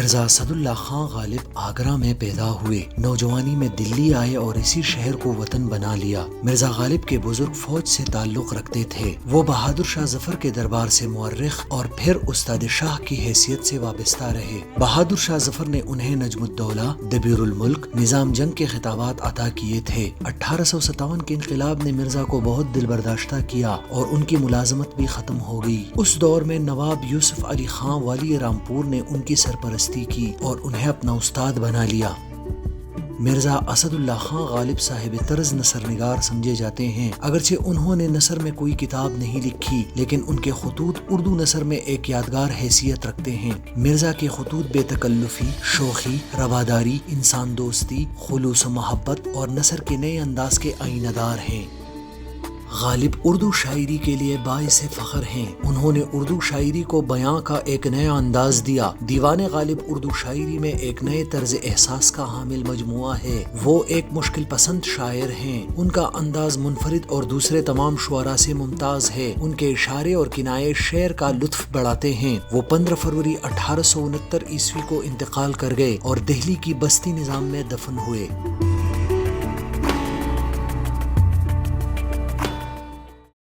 مرزا اسد اللہ خان غالب آگرہ میں پیدا ہوئے، نوجوانی میں دلی آئے اور اسی شہر کو وطن بنا لیا۔ مرزا غالب کے بزرگ فوج سے تعلق رکھتے تھے۔ وہ بہادر شاہ ظفر کے دربار سے مورخ اور پھر استاد شاہ کی حیثیت سے وابستہ رہے۔ بہادر شاہ ظفر نے انہیں نجم الدولہ، دبیر الملک، نظام جنگ کے خطابات عطا کیے تھے۔ 1857 کے انقلاب نے مرزا کو بہت دل برداشتہ کیا اور ان کی ملازمت بھی ختم ہو گئی۔ اس دور میں نواب یوسف علی خان والی رامپور نے ان کی سرپرستی کی اور انہیں اپنا استاد بنا لیا۔ مرزا اسد اللہ خان غالب صاحب طرز نثر نگار سمجھے جاتے ہیں، اگرچہ انہوں نے نثر میں کوئی کتاب نہیں لکھی، لیکن ان کے خطوط اردو نثر میں ایک یادگار حیثیت رکھتے ہیں۔ مرزا کے خطوط بے تکلفی، شوخی، رواداری، انسان دوستی، خلوص و محبت اور نثر کے نئے انداز کے آئینہ دار ہیں۔ غالب اردو شاعری کے لیے باعث فخر ہیں۔ انہوں نے اردو شاعری کو بیاں کا ایک نیا انداز دیا۔ دیوان غالب اردو شاعری میں ایک نئے طرز احساس کا حامل مجموعہ ہے۔ وہ ایک مشکل پسند شاعر ہیں۔ ان کا انداز منفرد اور دوسرے تمام شعراء سے ممتاز ہے۔ ان کے اشارے اور کنائے شعر کا لطف بڑھاتے ہیں۔ وہ 15 فروری 1869 عیسوی کو انتقال کر گئے اور دہلی کی بستی نظام میں دفن ہوئے۔